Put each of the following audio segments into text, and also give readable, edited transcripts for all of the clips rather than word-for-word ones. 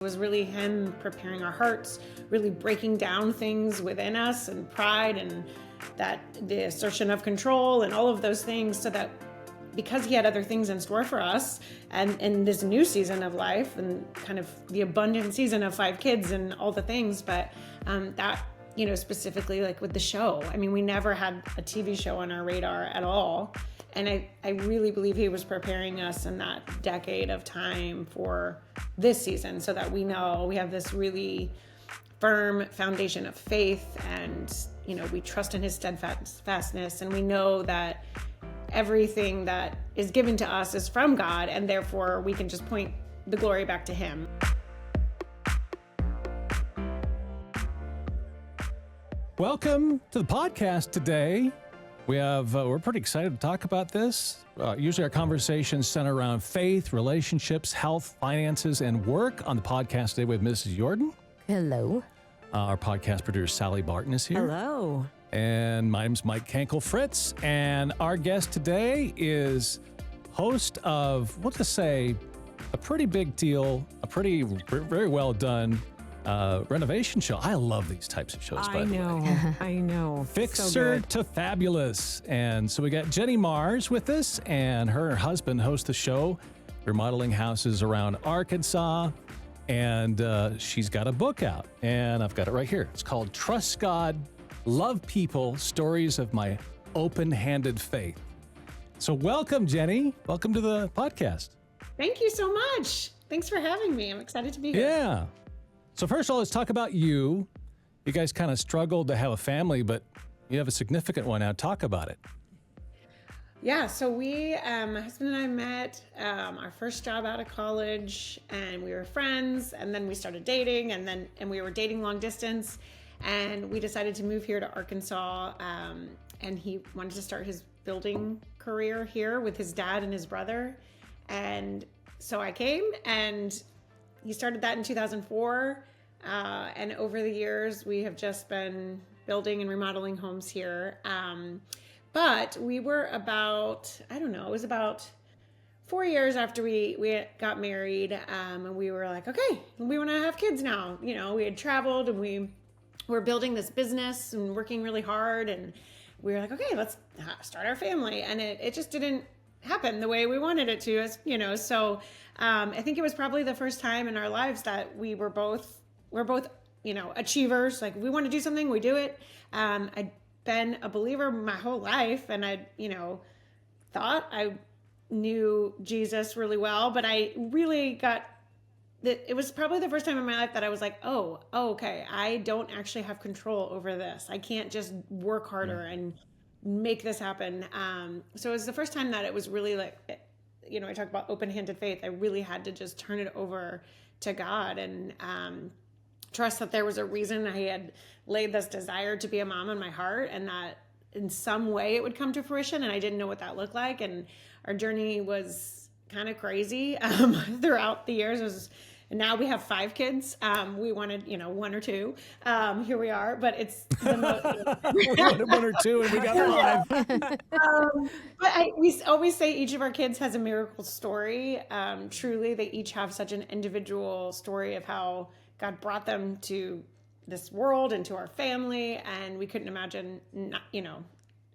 It was really him preparing our hearts, really breaking down things within us and pride and that the assertion of control and all of those things, so that because he had other things in store for us and in this new season of life and kind of the abundant season of 5 kids and all the things, but that, specifically like with the show, I mean, we never had a TV show on our radar at all. And I really believe he was preparing us in that decade of time for this season, so that we know we have this really firm foundation of faith, and, we trust in his steadfastness, and we know that everything that is given to us is from God, and therefore we can just point the glory back to him. Welcome to the podcast today. We're pretty excited to talk about this. Usually our conversations center around faith, relationships, health, finances, and work. On the podcast today, we have Mrs. Jordan. Hello. Our podcast producer, Sally Barton, is here. Hello. And my name's Mike Kankel-Fritz. And our guest today is host of, what to say, a pretty big deal, very well done renovation show. I love these types of shows, by the way. I know. Fixer to Fabulous. And so we got Jenny Mars with us, and her and her husband host the show, remodeling houses around Arkansas. And she's got a book out, and I've got it right here. It's called Trust God, Love People, Stories of My Openhanded Faith. So welcome, Jenny. Welcome to the podcast. Thank you so much. Thanks for having me. I'm excited to be here. Yeah. So first of all, let's talk about you. You guys kind of struggled to have a family, but you have a significant one now. Talk about it. Yeah, so my husband and I met our first job out of college, and we were friends, and then we started dating, and we were dating long distance, and we decided to move here to Arkansas, and he wanted to start his building career here with his dad and his brother, and so I came, and he started that in 2004, and over the years, we have just been building and remodeling homes here. But we were it was about 4 years after we got married, and we were like, okay, we want to have kids now. We had traveled, and we were building this business and working really hard, and we were like, okay, let's start our family. And it just didn't happen the way we wanted it to, so I think it was probably the first time in our lives that we're both achievers. Like, we want to do something, we do it. I'd been a believer my whole life, and I thought I knew Jesus really well, but I really it was probably the first time in my life that I was like, oh, okay, I don't actually have control over this. I can't just work harder and make this happen. So it was the first time that it was really like, I talk about open-handed faith. I really had to just turn it over to God and trust that there was a reason I had laid this desire to be a mom in my heart, and that in some way it would come to fruition, and I didn't know what that looked like. And our journey was kind of crazy throughout the years. And now we have 5 kids. We wanted, 1 or 2. Here we are, but it's the most. We wanted 1 or 2, and we got 5. But we always say each of our kids has a miracle story. Truly, they each have such an individual story of how God brought them to this world and to our family, and we couldn't imagine,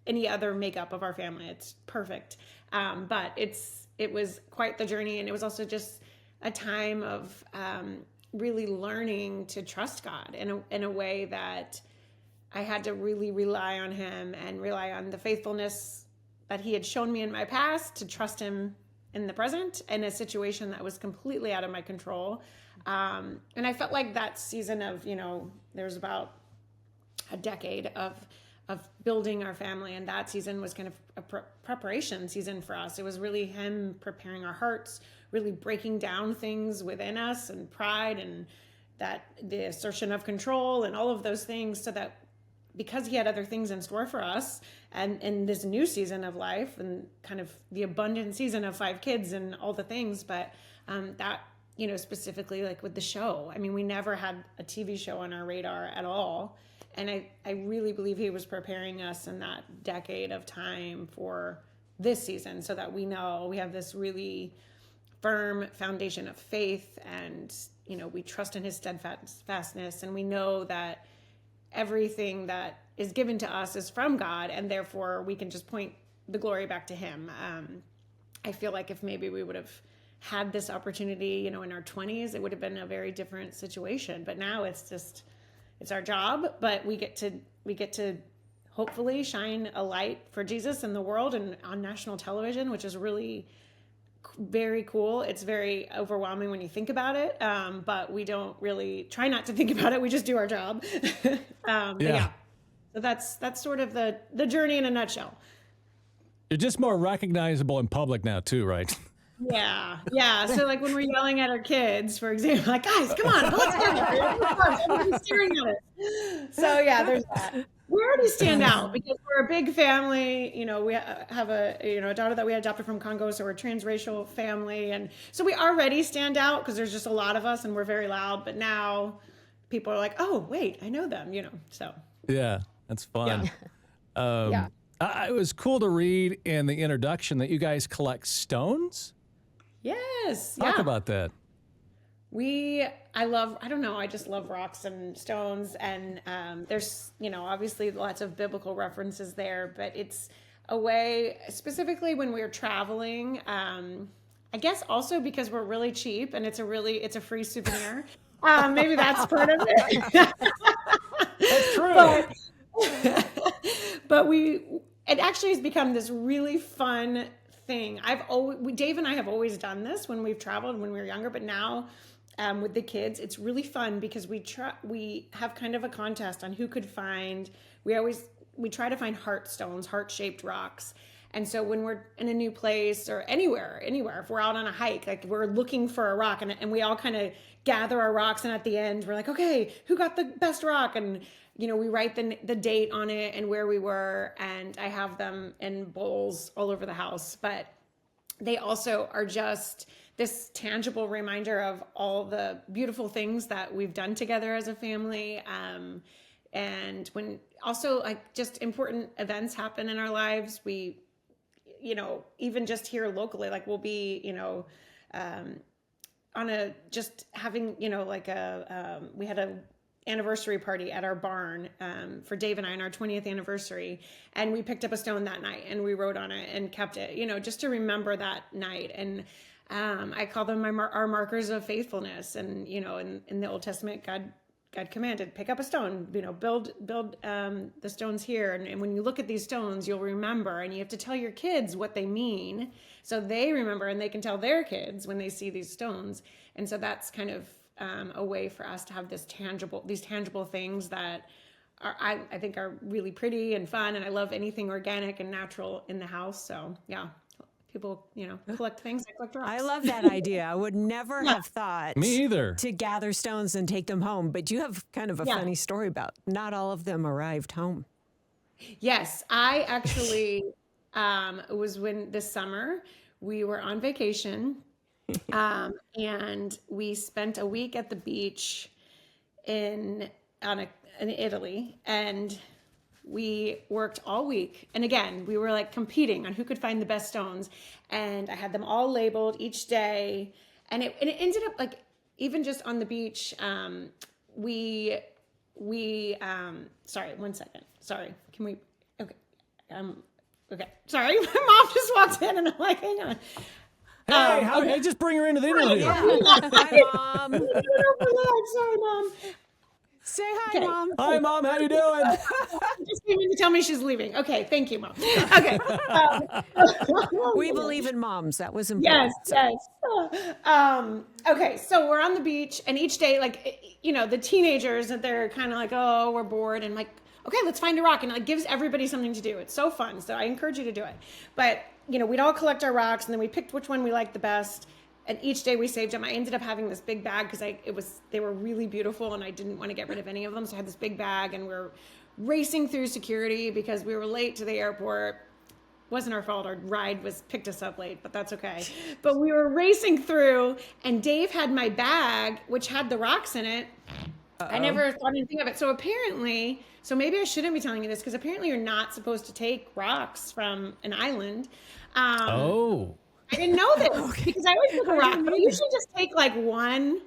any other makeup of our family. It's perfect. But it was quite the journey, and it was also just a time of really learning to trust God in a way that I had to really rely on him and rely on the faithfulness that he had shown me in my past, to trust him in the present in a situation that was completely out of my control. And I felt like that season of, there was about a decade of building our family, and that season was kind of a preparation season for us. It was really him preparing our hearts, really breaking down things within us and pride and that the assertion of control and all of those things, so that because he had other things in store for us and in this new season of life and kind of the abundant season of 5 kids and all the things, but that, specifically like with the show, I mean, we never had a TV show on our radar at all. And I really believe he was preparing us in that decade of time for this season, so that we know we have this really firm foundation of faith, and we trust in his steadfastness, and we know that everything that is given to us is from God, and therefore we can just point the glory back to him. I feel like if maybe we would have had this opportunity, in our 20s, it would have been a very different situation. But now it's our job, but we get to hopefully shine a light for Jesus in the world and on national television, which is really very cool. It's very overwhelming when you think about it, but we don't really try not to think about it. We just do our job. But yeah, so that's sort of the journey in a nutshell. You're just more recognizable in public now too, right? Yeah. So like when we're yelling at our kids, for example, like, guys, come on, let's go. Everybody's staring at us. So yeah, there's that. We already stand out because we're a big family. We have a daughter that we adopted from Congo, so we're a transracial family, and so we already stand out because there's just a lot of us and we're very loud. But now people are like, oh wait, I know them. So yeah, that's fun. Yeah. It was cool to read in the introduction that you guys collect stones. Yes. Talk about that. I just love rocks and stones, and there's, obviously lots of biblical references there, but it's a way, specifically when we're traveling, I guess also because we're really cheap and it's a free souvenir. Maybe that's part of it. That's true. But it actually has become this really fun thing. Dave and I have always done this when we've traveled when we were younger, but now with the kids, it's really fun because we have kind of a contest on who could find. We try to find heart-shaped rocks. And so when we're in a new place or anywhere, if we're out on a hike, like we're looking for a rock, and we all kind of gather our rocks, and at the end we're like, okay, who got the best rock? And we write the date on it and where we were, and I have them in bowls all over the house. But they also are just this tangible reminder of all the beautiful things that we've done together as a family. And when also like just important events happen in our lives, we, even just here locally, like we'll be, we had a anniversary party at our barn for Dave and I on our 20th anniversary, and we picked up a stone that night and we wrote on it and kept it, just to remember that night. And I call them our markers of faithfulness. And in the Old Testament, God commanded, pick up a stone, build the stones here, and when you look at these stones, you'll remember, and you have to tell your kids what they mean so they remember and they can tell their kids when they see these stones. And so that's kind of a way for us to have these tangible things that I think are really pretty and fun. And I love anything organic and natural in the house. So yeah, people, collect things. I collect rocks. I love that idea. I would never have thought Me either. to gather stones and take them home. But you have kind of a funny story about not all of them arrived home. Yes, I actually, it was when this summer we were on vacation. And we spent a week at the beach in Italy, and we worked all week. And again, we were like competing on who could find the best stones, and I had them all labeled each day. And it ended up like, even just on the beach, we sorry, 1 second. Sorry. Can we, okay. Okay. Sorry. My mom just walked in and I'm like, hang on. Hey, just bring her into the interview. Hi, Mom. Sorry, Mom. Say hi, Mom. Hi, Mom. How you doing? Just came in to tell me she's leaving. Okay, thank you, Mom. Okay. We believe in moms. That was important. Yes. Okay, so we're on the beach, and each day, like, the teenagers, they're kind of like, oh, we're bored, and like, okay, let's find a rock, and it like, gives everybody something to do. It's so fun, so I encourage you to do it. But we'd all collect our rocks, and then we picked which one we liked the best. And each day we saved them. I ended up having this big bag because they were really beautiful, and I didn't want to get rid of any of them. So I had this big bag, and we're racing through security because we were late to the airport. Wasn't our fault. Our ride picked us up late, but that's okay. But we were racing through, and Dave had my bag, which had the rocks in it. I never thought anything of it. So maybe I shouldn't be telling you this, because apparently you're not supposed to take rocks from an island. I didn't know this because I always took a rock, but I usually just take like one.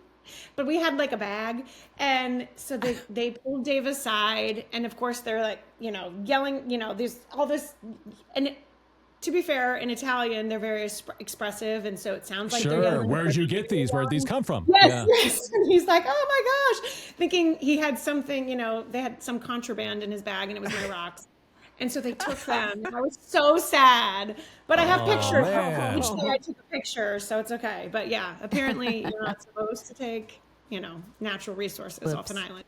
But we had like a bag, and so they pulled Dave aside, and of course they're like, yelling, there's all this, and to be fair, in Italian they're very expressive, and so it sounds like they're yelling. Where'd you get these? Where'd these come from? Yes. And he's like, oh my gosh, thinking he had something, they had some contraband in his bag, and it was my rocks. And so they took them. I was so sad, but I have pictures. Each day I took a picture, so it's okay. But yeah, apparently you're not supposed to take, natural resources off an island.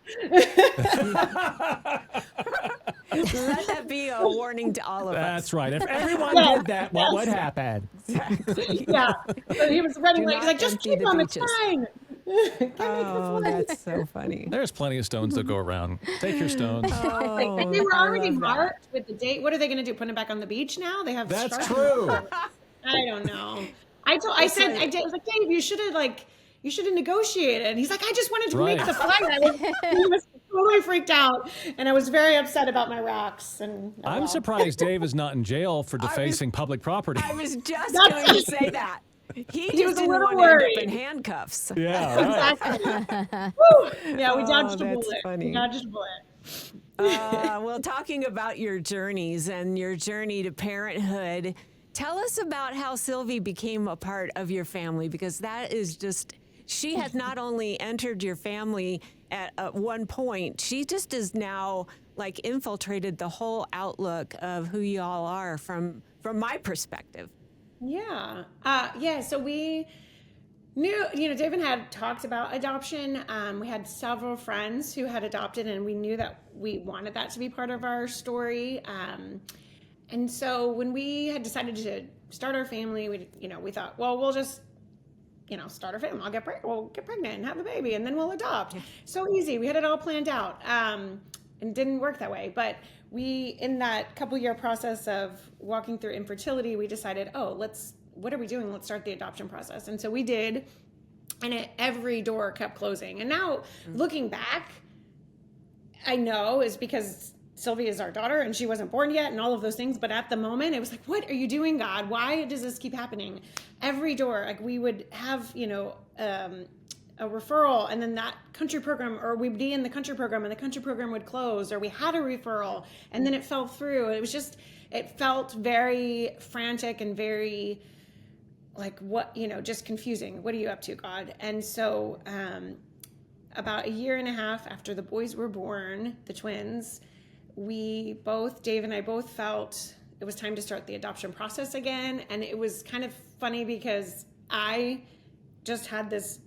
Let that be a warning to all of us. That's right. If everyone did that, what would happen? Exactly. Yeah. So he was running late. He's like, just keep them. It's fine. Oh, that's so funny. There's plenty of stones to go around. Take your stones. And they were already marked with the date. What are they going to do? Put them back on the beach now? They have. That's true. I don't know. I was like, Dave, you should have negotiated. And he's like, I just wanted to make the flight. He was totally freaked out, and I was very upset about my rocks. And I'm surprised Dave is not in jail for defacing public proproperty. I was just going to say that. He just didn't want to end up in handcuffs. Yeah, exactly. Yeah, we dodged a bullet. Funny. We dodged a bullet. Well, talking about your journeys and your journey to parenthood, tell us about how Sylvie became a part of your family, because that is just, she has not only entered your family at one point, she just is now like infiltrated the whole outlook of who y'all are from my perspective. Yeah. So we knew, Dave and had talked about adoption. We had several friends who had adopted, and we knew that we wanted that to be part of our story. And so when we had decided to start our family, we thought, well, we'll just, start our family. We'll get pregnant and have the baby, and then we'll adopt. So easy. We had it all planned out. And it didn't work that way. But in that couple-year process of walking through infertility, we decided, what are we doing? Let's start the adoption process. And so we did, and every door kept closing. And now, looking back, I know is because Sylvie is our daughter, and she wasn't born yet, and all of those things. But at the moment, it was like, what are you doing, God? Why does this keep happening? Every door, like we would have, a referral, and then that country program, or we'd be in the country program and the country program would close, or we had a referral and then it fell through. It felt very frantic and very like, what, just confusing. What are you up to, God? And so about a year and a half after the boys were born, the twins, Dave and I both felt it was time to start the adoption process again. And it was kind of funny because I just had this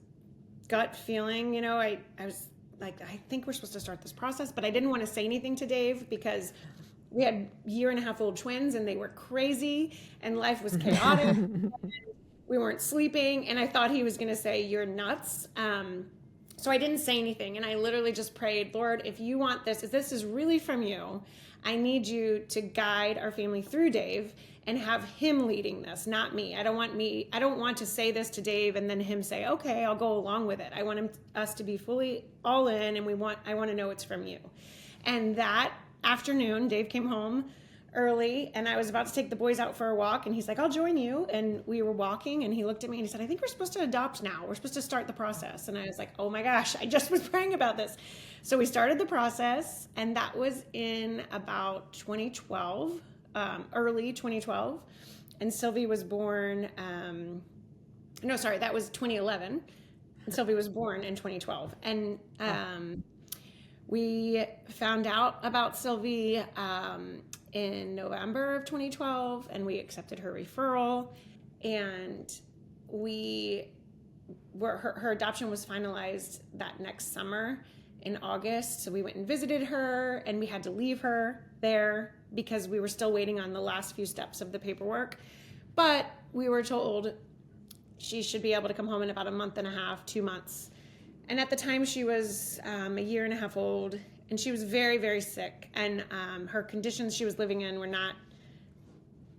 gut feeling, I was like, I think we're supposed to start this process, but I didn't want to say anything to Dave because we had year-and-a-half-old twins and they were crazy and life was chaotic. We weren't sleeping, and I thought he was going to say, you're nuts. So I didn't say anything, and I literally just prayed, Lord, if you want this, if this is really from you, I need you to guide our family through Dave and have him leading this, not me. I don't want to say this to Dave and then him say, okay, I'll go along with it. I want us to be fully all in, and I want to know it's from you. And that afternoon, Dave came home early, and I was about to take the boys out for a walk, and he's like, I'll join you. And we were walking, and he looked at me and he said, I think we're supposed to adopt now. We're supposed to start the process. And I was like, oh my gosh, I just was praying about this. So we started the process, and that was in about 2012. Early 2012, and Sylvie was born, that was 2011, and Sylvie was born in 2012, and we found out about Sylvie in November of 2012, and we accepted her referral, and her adoption was finalized that next summer in August, so we went and visited her, and we had to leave her there because we were still waiting on the last few steps of the paperwork. But we were told she should be able to come home in about a month and a half, 2 months. And at the time she was a year and a half old, and she was very, very sick. And her conditions she was living in were not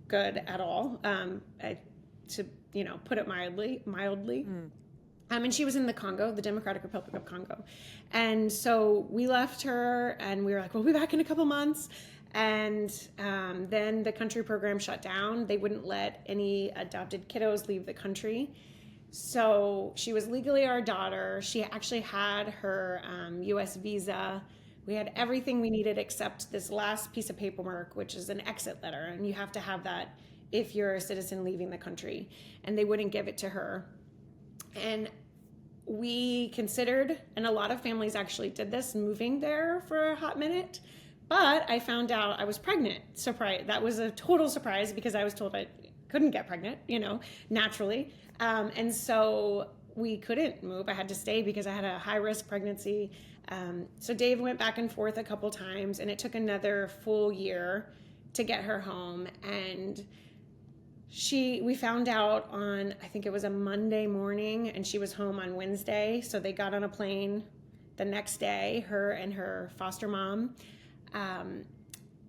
good at all, to put it mildly. And she was in the Congo, the Democratic Republic of Congo. And so we left her, and we were like, we'll be back in a couple months. And then the country program shut down. They wouldn't let any adopted kiddos leave the country. So she was legally our daughter. She actually had her U.S. visa. We had everything we needed except this last piece of paperwork, which is an exit letter. And you have to have that if you're a citizen leaving the country. And they wouldn't give it to her. And we considered, and a lot of families actually did this, moving there for a hot minute. But I found out I was pregnant. Surprise. That was a total surprise because I was told I couldn't get pregnant, naturally. And so we couldn't move. I had to stay because I had a high-risk pregnancy. So Dave went back and forth a couple times, and it took another full year to get her home. And we found out on, I think it was a Monday morning, and she was home on Wednesday. So they got on a plane the next day, her and her foster mom.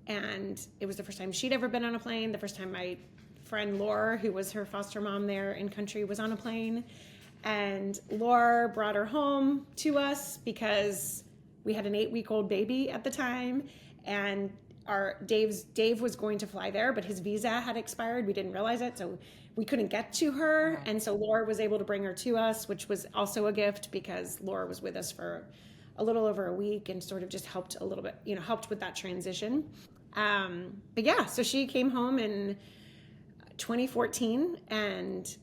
And it was the first time she'd ever been on a plane, the first time my friend Laura, who was her foster mom there in country, was on a plane. And Laura brought her home to us because we had an 8-week-old baby at the time, and Dave was going to fly there, but his visa had expired. We didn't realize it, so we couldn't get to her. And so Laura was able to bring her to us, which was also a gift because Laura was with us for a little over a week and sort of just helped a little bit, helped with that transition. But yeah, so she came home in 2014, and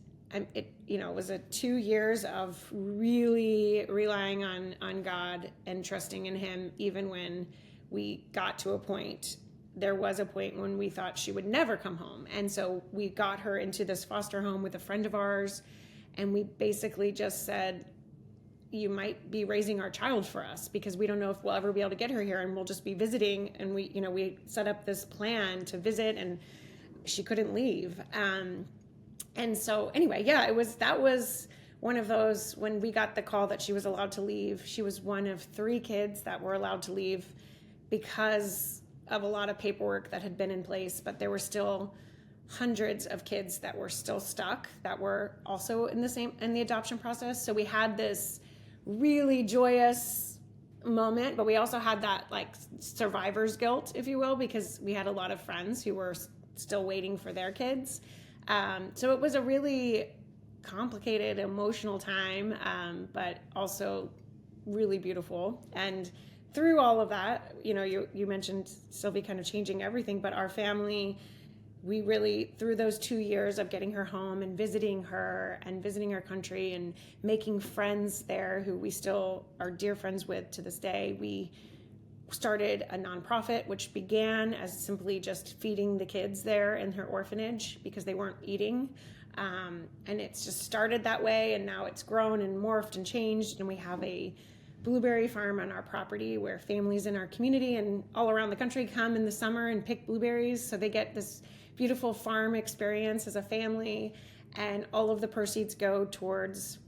it was 2 years of really relying on God and trusting in him, even when we got to a point. There was a point when we thought she would never come home. And so we got her into this foster home with a friend of ours, and we basically just said, you might be raising our child for us because we don't know if we'll ever be able to get her here, and we'll just be visiting. And we set up this plan to visit, and she couldn't leave. And so anyway, yeah, that was one of those, when we got the call that she was allowed to leave. She was one of 3 kids that were allowed to leave because of a lot of paperwork that had been in place, but there were still hundreds of kids that were still stuck that were also in the adoption process. So we had this really joyous moment, but we also had that survivor's guilt, if you will, because we had a lot of friends who were still waiting for their kids. So it was a really complicated, emotional time, but also really beautiful. And through all of that, you mentioned Sylvie kind of changing everything, but our family, we really, through those 2 years of getting her home and visiting her country and making friends there who we still are dear friends with to this day, we started a nonprofit, which began as simply just feeding the kids there in her orphanage because they weren't eating. And it's just started that way, and now it's grown and morphed and changed, and we have a blueberry farm on our property where families in our community and all around the country come in the summer and pick blueberries, so they get this beautiful farm experience as a family, and all of the proceeds go towards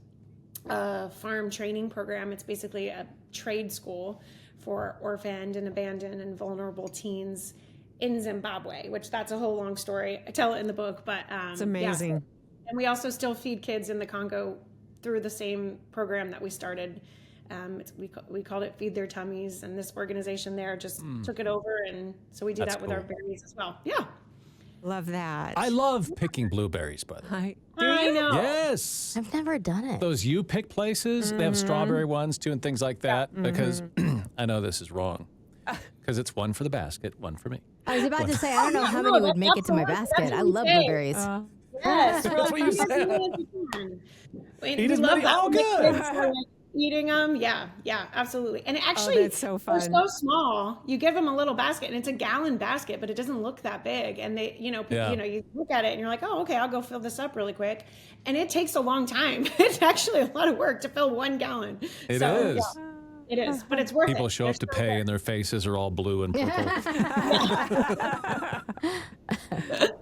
a farm training program. It's basically a trade school for orphaned and abandoned and vulnerable teens in Zimbabwe, which that's a whole long story. I tell it in the book, but it's amazing. Yeah. And we also still feed kids in the Congo through the same program that we started. We called it Feed Their Tummies, and this organization there just took it over, and so we do that with our berries as well. Yeah. Love that. I love picking blueberries, by the way. I know. Yes. I've never done it. Those you pick places, they have strawberry ones too and things like that, because I know this is wrong. Because it's one for the basket, one for me. I was about to say, I don't know how many would make it to my basket. I love blueberries. Yes. That's what you said. We love that. Oh, good. Eating them, yeah, absolutely. And actually, that's so fun. They're so small. You give them a little basket, and it's a gallon basket, but it doesn't look that big. And they, you look at it, and you're like, oh, okay, I'll go fill this up really quick. And it takes a long time. It's actually a lot of work to fill 1 gallon. It is. Yeah, it is, but it's worth it. People show up to pay, and their faces are all blue and purple.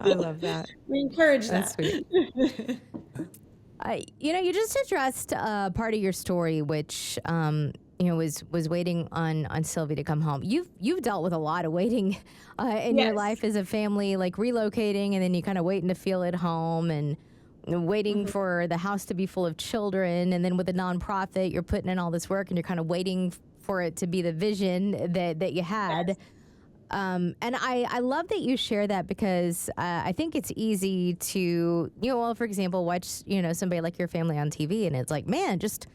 I love that. We encourage That's that. Sweet. You just addressed part of your story, which was waiting on Sylvie to come home. You've dealt with a lot of waiting in your life as a family, like relocating, and then you kind of waiting to feel at home and waiting for the house to be full of children, and then with a nonprofit, you're putting in all this work and you're kind of waiting for it to be the vision that you had. And I love that you share that because I think it's easy to, well, for example, watch, somebody like your family on TV and it's like, man, just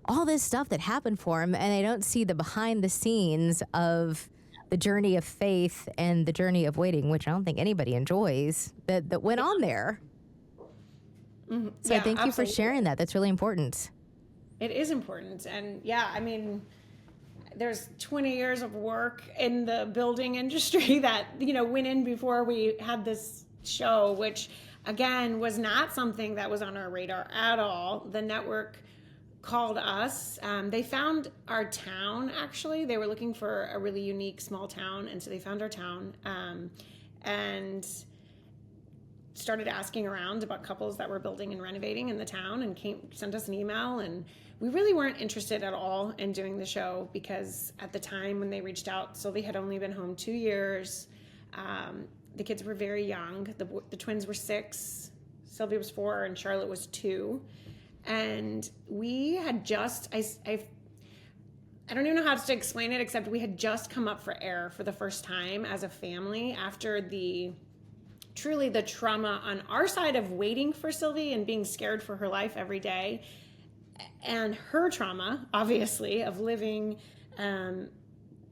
all this stuff that happened for them. And they don't see the behind the scenes of the journey of faith and the journey of waiting, which I don't think anybody enjoys that went on there. Mm-hmm. So Yeah, thank you for absolutely. sharing that. That's really important. It is important. And yeah, I mean, there's 20 years of work in the building industry that, went in before we had this show, which again was not something that was on our radar at all. The network called us. They found our town, actually. They were looking for a really unique small town. And so they found our town and started asking around about couples that were building and renovating in the town and sent us an email. And we really weren't interested at all in doing the show because at the time when they reached out, Sylvie had only been home 2 years. The kids were very young. The twins were 6, Sylvie was 4, and Charlotte was 2. And we had just, I don't even know how to explain it, except we had just come up for air for the first time as a family after truly the trauma on our side of waiting for Sylvie and being scared for her life every day, and her trauma, obviously, of living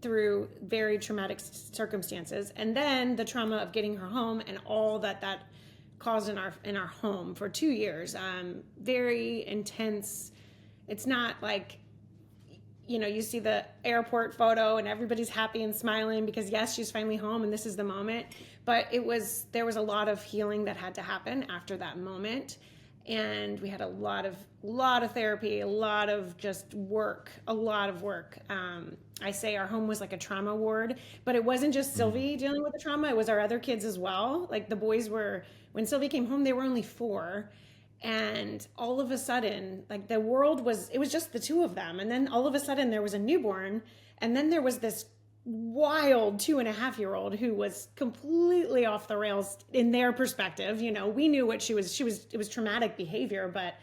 through very traumatic circumstances, and then the trauma of getting her home and all that caused in our home for 2 years. Very intense. It's not like, you see the airport photo and everybody's happy and smiling because yes, she's finally home and this is the moment. But there was a lot of healing that had to happen after that moment. And we had a lot of therapy, a lot of just work, a lot of work. I say our home was like a trauma ward, but it wasn't just Sylvie dealing with the trauma. It was our other kids as well. Like the boys when Sylvie came home, they were only 4. And all of a sudden, like it was just the 2 of them. And then all of a sudden there was a newborn. And then there was this wild 2.5-year-old who was completely off the rails in their perspective. We knew what it was traumatic behavior, but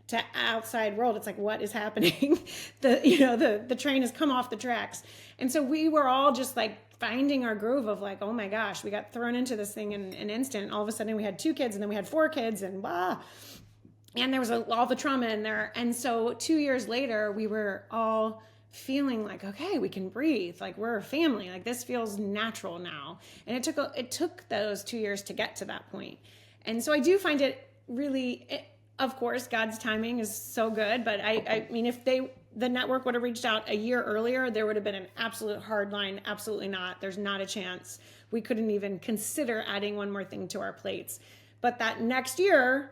to outside world, it's like, what is happening? The train has come off the tracks. And so we were all just like finding our groove of like, oh my gosh, we got thrown into this thing in an instant. All of a sudden we had 2 kids and then we had 4 kids and blah. And there was all the trauma in there. And so 2 years later, we were all feeling like, okay, we can breathe. Like we're a family. Like this feels natural now. And it took those 2 years to get to that point. And so I do find it really, of course, God's timing is so good. But I mean, if the network would have reached out a year earlier, there would have been an absolute hard line. Absolutely not. There's not a chance. We couldn't even consider adding one more thing to our plates. But that next year,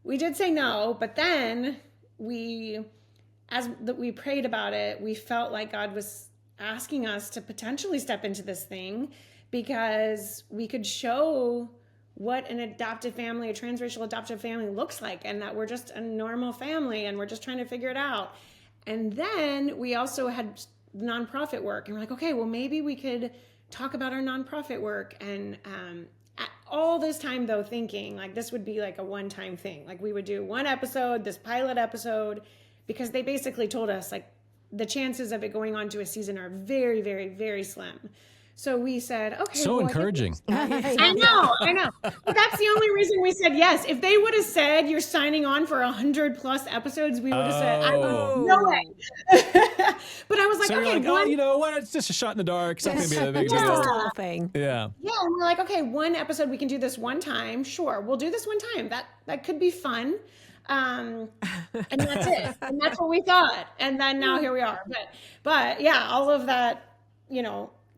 we did say no, but then as we prayed about it, we felt like God was asking us to potentially step into this thing because we could show what an adopted family, a transracial adoptive family looks like, and that we're just a normal family and we're just trying to figure it out. And then we also had nonprofit work, and we're like, okay, well, maybe we could talk about our nonprofit work. And all this time though, thinking like this would be like a one-time thing. Like we would do one episode, this pilot episode, because they basically told us like the chances of it going on to a season are very, very, very slim. So we said, okay. So encouraging. I know. But that's the only reason we said yes. If they would have said you're signing on for 100+ episodes, we would have said, no way. But I was like, so okay, what? It's just a shot in the dark. It's not going to be a big Just deal. a small thing. Yeah. Yeah, and we're like, okay, one episode, we can do this one time. Sure, we'll do this one time. That could be fun. And that's it. And that's what we thought. And then now here we are. But yeah, all of that,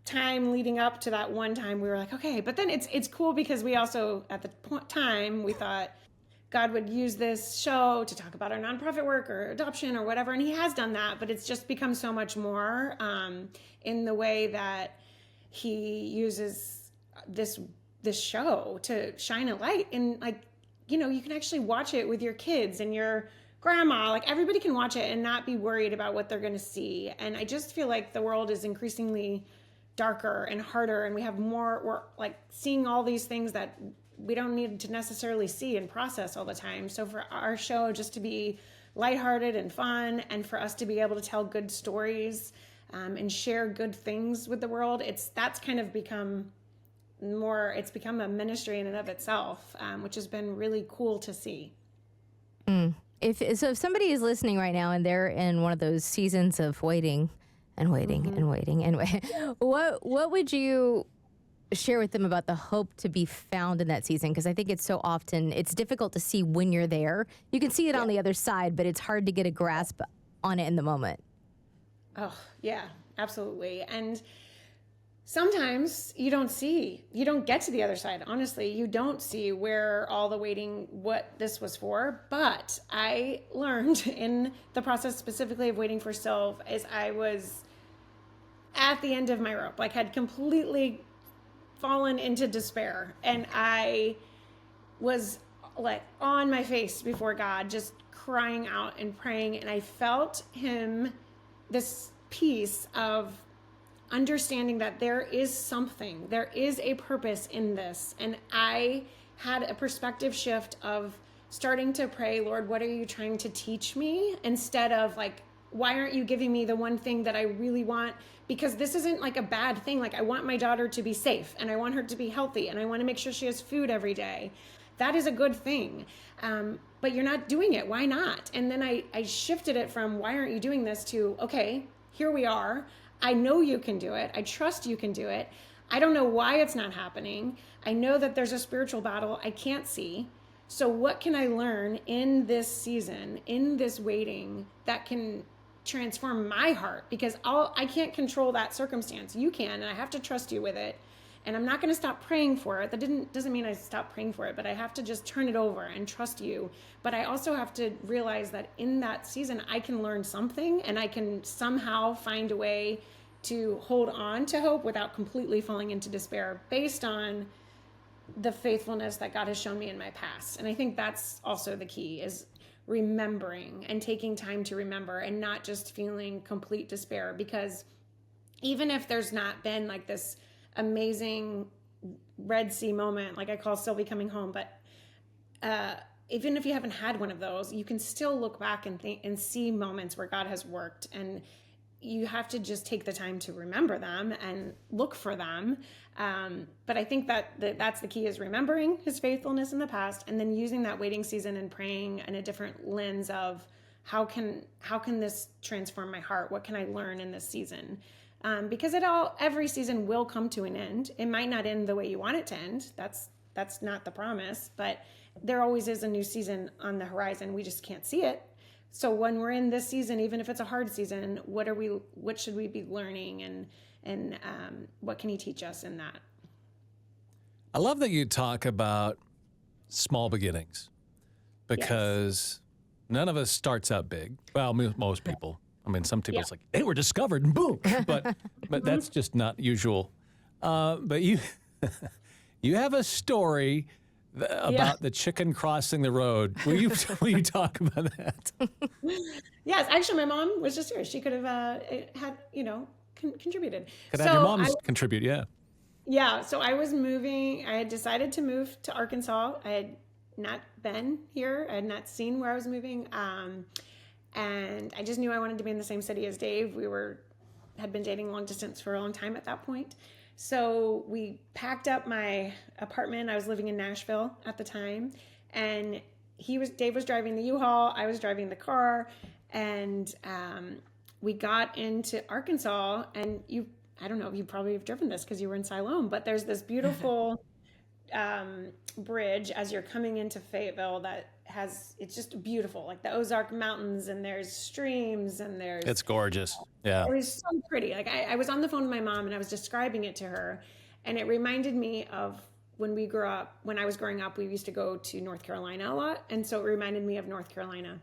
time leading up to that one time, we were like, okay. But then it's cool because we also, at the time, we thought God would use this show to talk about our nonprofit work or adoption or whatever. And he has done that, but it's just become so much more in the way that he uses this show to shine a light. And like, you can actually watch it with your kids and your grandma. Like everybody can watch it and not be worried about what they're going to see. And I just feel like the world is increasingly darker and harder, and we're like seeing all these things that we don't need to necessarily see and process all the time. So for our show just to be lighthearted and fun, and for us to be able to tell good stories and share good things with the world. That's kind of become more, it's become a ministry in and of itself, which has been really cool to see. If somebody is listening right now and they're in one of those seasons of waiting and waiting and waiting and what would you share with them about the hope to be found in that season? Because I think it's so often, it's difficult to see when you're there. You can see it on the other side, but it's hard to get a grasp on it in the moment. Oh, yeah, absolutely. And sometimes you don't get to the other side. Honestly, you don't see where all the waiting, what this was for. But I learned in the process specifically of waiting for Sylv, is I was at the end of my rope, like had completely fallen into despair. And I was like on my face before God, just crying out and praying. And I felt him, this piece of understanding that there is something, there is a purpose in this. And I had a perspective shift of starting to pray, Lord, what are you trying to teach me? Instead of like, why aren't you giving me the one thing that I really want? Because this isn't like a bad thing. Like, I want my daughter to be safe and I want her to be healthy and I want to make sure she has food every day. That is a good thing. But you're not doing it. Why not? And then I shifted it from why aren't you doing this to, okay, here we are. I know you can do it. I trust you can do it. I don't know why it's not happening. I know that there's a spiritual battle I can't see. So what can I learn in this season, in this waiting, that can transform my heart? Because I can't control that circumstance. You can, and I have to trust you with it. And I'm not going to stop praying for it. That doesn't mean I stop praying for it, but I have to just turn it over and trust you. But I also have to realize that in that season, I can learn something and I can somehow find a way to hold on to hope without completely falling into despair based on the faithfulness that God has shown me in my past. And I think that's also the key, is remembering and taking time to remember and not just feeling complete despair. Because even if there's not been like this amazing Red Sea moment, like I call Sylvie coming home, but even if you haven't had one of those, you can still look back and think and see moments where God has worked, and you have to just take the time to remember them and look for them. But I think that's the key, is remembering his faithfulness in the past and then using that waiting season and praying in a different lens of how can this transform my heart? What can I learn in this season? Because every season will come to an end. It might not end the way you want it to end. That's not the promise, but there always is a new season on the horizon. We just can't see it. So when we're in this season, even if it's a hard season, what should we be learning, and what can he teach us in that? I love that you talk about small beginnings, because none of us starts out big. Well, most people. I mean, some people, it's like, they were discovered and boom, but that's just not usual. But you have a story about the chicken crossing the road. Will you talk about that? Yes, actually, my mom was just here. She could have had, contributed. Could have your mom contribute, yeah. Yeah, so I was moving. I had decided to move to Arkansas. I had not been here. I had not seen where I was moving. And I just knew I wanted to be in the same city as Dave. We had been dating long distance for a long time at that point. So we packed up my apartment. I was living in Nashville at the time, and Dave was driving the U-Haul. I was driving the car, and we got into Arkansas. And I don't know, you probably have driven this because you were in Siloam, but there's this beautiful bridge as you're coming into Fayetteville it's just beautiful, like the Ozark Mountains, and there's streams, and it's gorgeous. Yeah. It was so pretty. Like I was on the phone with my mom and I was describing it to her, and it reminded me of when I was growing up, we used to go to North Carolina a lot. And so it reminded me of North Carolina.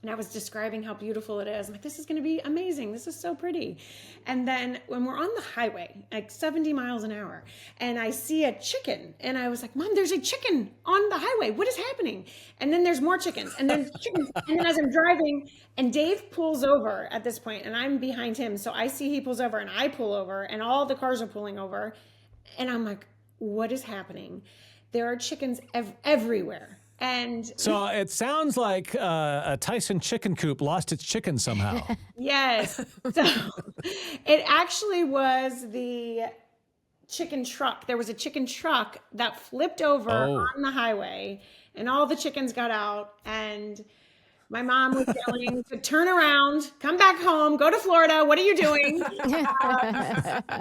And I was describing how beautiful it is. I'm like, this is going to be amazing. This is so pretty. And then when we're on the highway, like 70 miles an hour, and I see a chicken, and I was like, Mom, there's a chicken on the highway. What is happening? And then there's more chickens, and then chickens. And then as I'm driving, and Dave pulls over at this point, and I'm behind him. So I see he pulls over, and I pull over, and all the cars are pulling over. And I'm like, what is happening? There are chickens everywhere. And So it sounds like a Tyson chicken coop lost its chicken somehow. yes, so it actually was the chicken truck. There was a chicken truck that flipped over Oh. on the highway, and all the chickens got out. And my mom was yelling to turn around, come back home, go to Florida. What are you doing?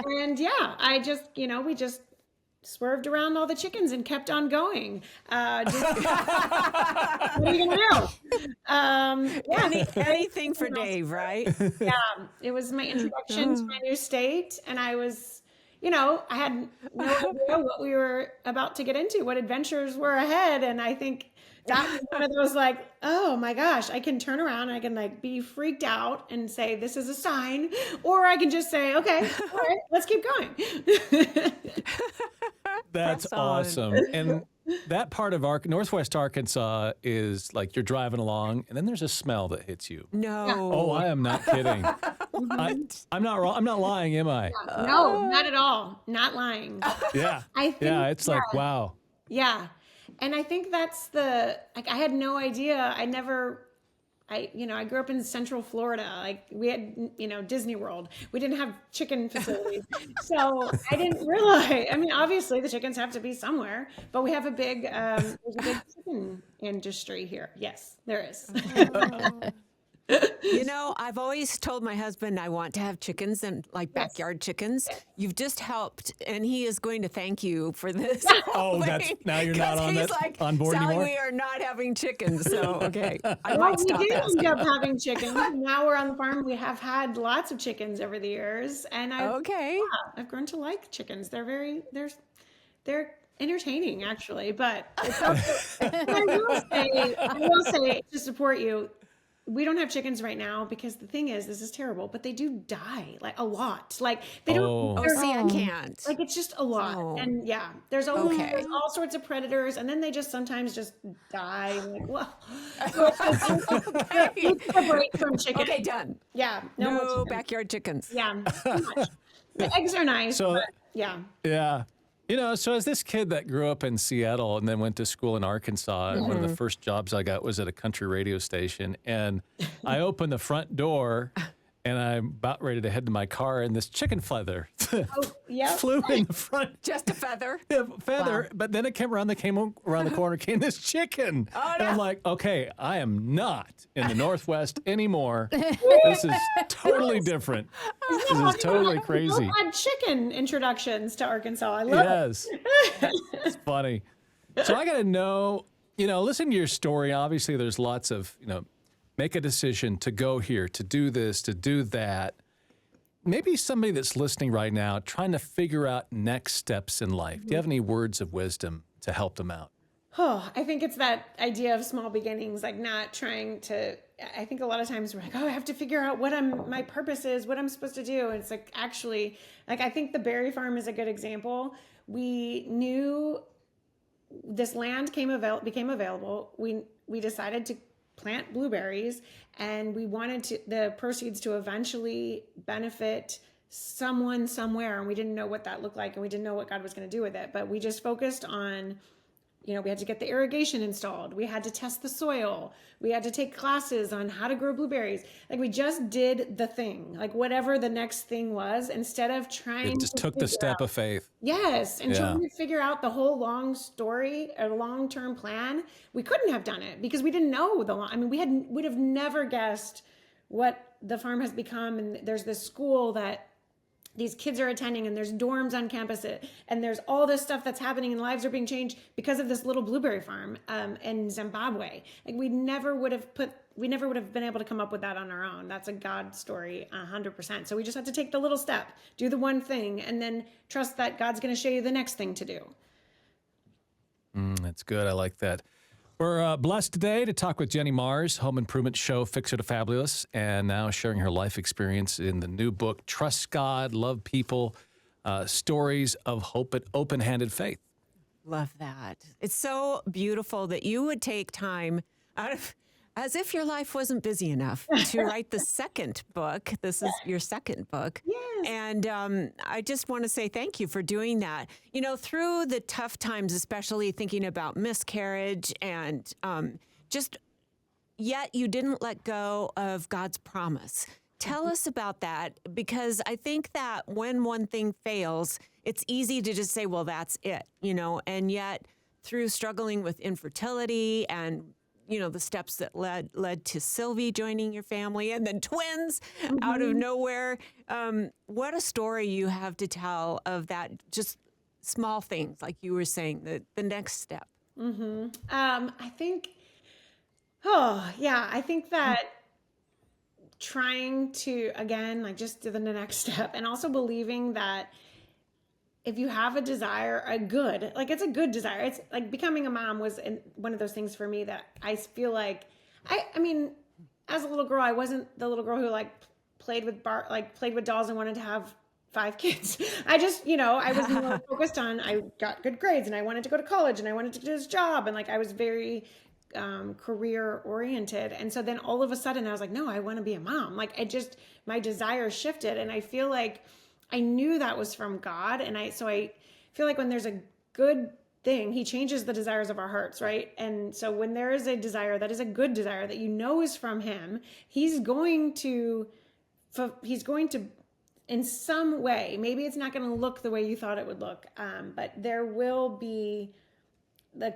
And yeah, I just, we just swerved around all the chickens and kept on going. What are you gonna do? Anything for Dave, right? Yeah, it was my introduction to my new state, and I was, I had no idea what we were about to get into, what adventures were ahead, and I think that was one of those like, oh my gosh, I can turn around, I can like be freaked out and say this is a sign, or I can just say, okay, all right, let's keep going. That's awesome. And that part of Northwest Arkansas is like you're driving along, and then there's a smell that hits you. No. Oh, I am not kidding. I'm not wrong. I'm not lying, am I? No, not at all. Not lying. Yeah. I think, It's like, wow. Yeah. And I think that's I had no idea. I grew up in Central Florida. Like we had, Disney World. We didn't have chicken facilities. So I didn't realize, obviously the chickens have to be somewhere, but we have there's a big chicken industry here. Yes, there is. I've always told my husband I want to have chickens and like backyard chickens. You've just helped, and he is going to thank you for this. Oh, now you're not on he's that like, on board Sally, anymore? we are not having chickens. So, okay, I Well, might we stop did asking. end up having chickens. Now we're on the farm. We have had lots of chickens over the years, and I've grown to like chickens. They're entertaining actually, but it's also, I will say to support you. We don't have chickens right now because the thing is, this is terrible, but they do die like a lot. Like they don't. Oh, see, I can't. Like it's just a lot, Oh. and yeah, there's all sorts of predators, and then they just sometimes just die. Like, well, it's a break from chicken. Okay, done. Yeah, no more chicken. Backyard chickens. Yeah, too much. The eggs are nice, So- but yeah. Yeah. So as this kid that grew up in Seattle and then went to school in Arkansas, and one of the first jobs I got was at a country radio station. And I opened the front door and I'm about ready to head to my car, and this chicken feather flew in the front. Just a feather. Feather, but then it came around the corner, came this chicken. Oh, And I'm like, okay, I am not in the Northwest anymore. This is totally different. This is totally crazy. Odd chicken introductions to Arkansas. I love Yes. It's funny. So I got to know, listen to your story. Obviously, there's lots of, make a decision to go here, to do this, to do that. Maybe somebody that's listening right now trying to figure out next steps in life. Do you have any words of wisdom to help them out? Oh, I think it's that idea of small beginnings, like not trying to, I think a lot of times we're like, oh, I have to figure out what my purpose is, what I'm supposed to do. And it's like, actually, like, I think the berry farm is a good example. We knew this land became available. We decided to plant blueberries, and we wanted the proceeds to eventually benefit someone somewhere. And we didn't know what that looked like, and we didn't know what God was going to do with it. But we just focused on, we had to get the irrigation installed. We had to test the soil. We had to take classes on how to grow blueberries. Like we just did the thing, like whatever the next thing was, instead of trying It just to took the step of faith. Yes. And trying to figure out the whole long story, a long-term plan. We couldn't have done it because we didn't know would have never guessed what the farm has become. And there's this school that these kids are attending, and there's dorms on campus, and there's all this stuff that's happening, and lives are being changed because of this little blueberry farm in Zimbabwe. Like we never would have been able to come up with that on our own. That's a God story, 100%. So we just have to take the little step, do the one thing, and then trust that God's going to show you the next thing to do. That's good. I like that. We're blessed today to talk with Jenny Mars, home improvement show Fixer to Fabulous, and now sharing her life experience in the new book, Trust God, Love People, Stories of Hope and Open-Handed Faith. Love that. It's so beautiful that you would take time out of As if your life wasn't busy enough to write the second book. This is your second book. Yes. And I just want to say thank you for doing that. You know, through the tough times, especially thinking about miscarriage and just yet you didn't let go of God's promise. Tell us about that, because I think that when one thing fails, it's easy to just say, well, that's it, you know, and yet through struggling with infertility and you know, the steps that led to Sylvie joining your family and then twins out of nowhere. What a story you have to tell of that, just small things, like you were saying, the next step. I think, I think that trying to, again, like just do the next step, and also believing that if you have a desire, it's a good desire. It's like becoming a mom was one of those things for me that I feel like, I mean, as a little girl, I wasn't the little girl who like played with dolls and wanted to have 5 kids. I just, I was more focused on, I got good grades and I wanted to go to college and I wanted to do this job. And like, I was very career oriented. And so then all of a sudden I was like, no, I want to be a mom. Like my desire shifted. And I feel like I knew that was from God. And so I feel like when there's a good thing, he changes the desires of our hearts, right? And so when there is a desire that is a good desire that is from him, he's going to in some way, maybe it's not going to look the way you thought it would look, but there will be the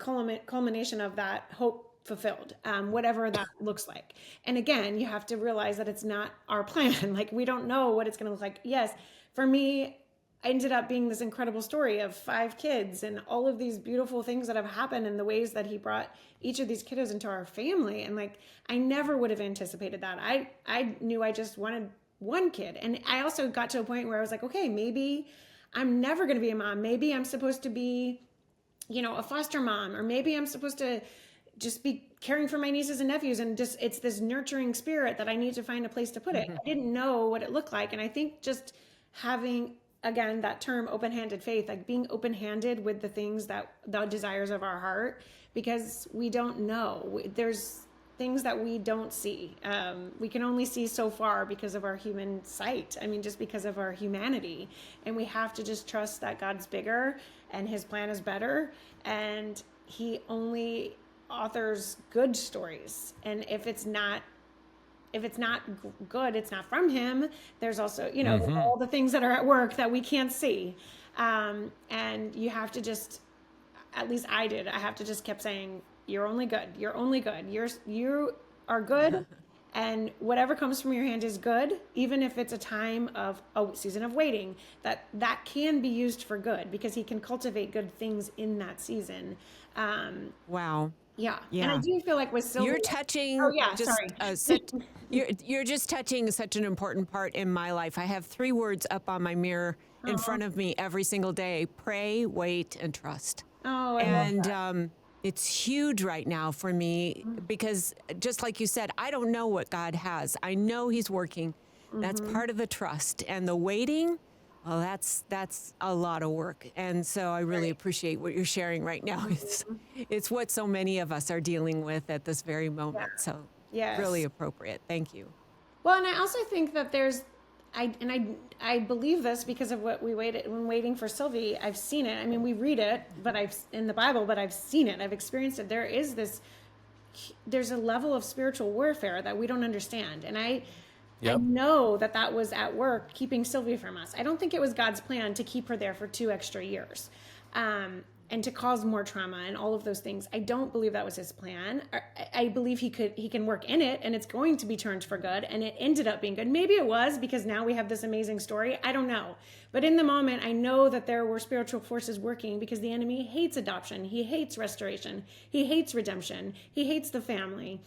culmination of that hope fulfilled, whatever that looks like. And again, you have to realize that it's not our plan. Like, we don't know what it's going to look like. Yes, for me, I ended up being this incredible story of 5 kids and all of these beautiful things that have happened and the ways that he brought each of these kiddos into our family. And like, I never would have anticipated that. I knew I just wanted 1 kid. And I also got to a point where I was like, okay, maybe I'm never going to be a mom. Maybe I'm supposed to be, a foster mom, or maybe I'm supposed to just be caring for my nieces and nephews, and just, it's this nurturing spirit that I need to find a place to put it. I didn't know what it looked like. And I think just having, again, that term open-handed faith, like being open-handed with the things the desires of our heart, because we don't know. There's things that we don't see. We can only see so far because of our human sight. I mean, just because of our humanity. And we have to just trust that God's bigger and his plan is better. And he only authors good stories. And if it's not good, it's not from him. There's also, all the things that are at work that we can't see. And you have to just, at least I did, I have to just keep saying, you're only good. You're only good. You are good. And whatever comes from your hand is good, even if it's a season of waiting, that can be used for good, because he can cultivate good things in that season. Wow. Yeah. And I do feel like with Sylvia, you're touching. Oh yeah, sorry. You're just touching such an important part in my life. I have 3 words up on my mirror in front of me every single day: pray, wait, and trust. Oh, I love that. It's huge right now for me, because just like you said, I don't know what God has. I know he's working. That's part of the trust. And the waiting, well, that's a lot of work. And so I really appreciate what you're sharing right now. It's what so many of us are dealing with at this very moment. Yeah. So Yes. really appropriate. Thank you. Well, and I also think that I believe this because of what we waited when waiting for Sylvie. I've seen it. I mean, we read it, in the Bible, but I've seen it. I've experienced it. There's a level of spiritual warfare that we don't understand. And I know that was at work keeping Sylvie from us. I don't think it was God's plan to keep her there for 2 extra years. And to cause more trauma and all of those things. I don't believe that was his plan. I believe he can work in it, and it's going to be turned for good, and it ended up being good. Maybe it was because now we have this amazing story. I don't know. But in the moment, I know that there were spiritual forces working, because the enemy hates adoption. He hates restoration. He hates redemption. He hates the family.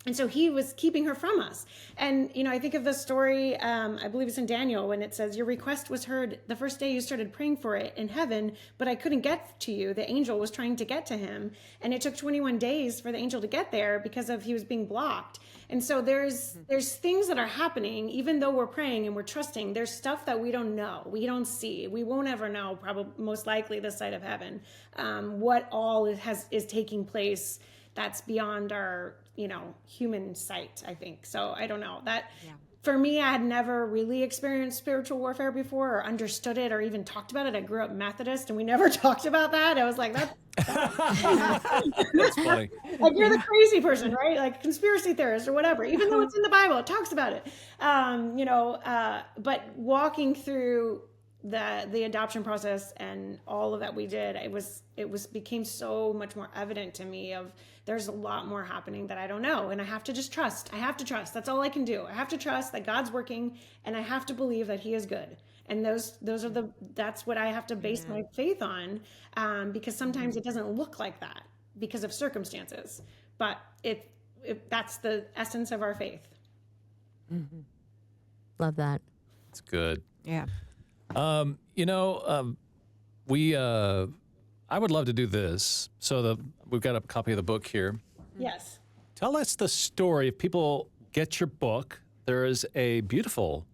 And so he was keeping her from us. And, I think of the story, I believe it's in Daniel, when it says, your request was heard the first day you started praying for it in heaven, but I couldn't get to you. The angel was trying to get to him. And it took 21 days for the angel to get there because he was being blocked. And so there's things that are happening, even though we're praying and we're trusting. There's stuff that we don't know. We don't see. We won't ever know, probably most likely this side of heaven, what all is taking place that's beyond our, human sight, I think. So I don't know that. For me, I had never really experienced spiritual warfare before or understood it or even talked about it. I grew up Methodist and we never talked about that. I was like, that's funny. like you're the crazy person, right? Like conspiracy theorist or whatever, even though it's in the Bible, it talks about it. But walking through the adoption process and all of that we did, it became so much more evident to me of there's a lot more happening that I don't know. And I have to just trust. I have to trust. That's all I can do. I have to trust that God's working and I have to believe that he is good. And that's what I have to base my faith on. Because sometimes it doesn't look like that because of circumstances, but that's the essence of our faith. Love that. It's good. Yeah. I would love to do this. So we've got a copy of the book here. Yes. Tell us the story. If people get your book, there is a beautiful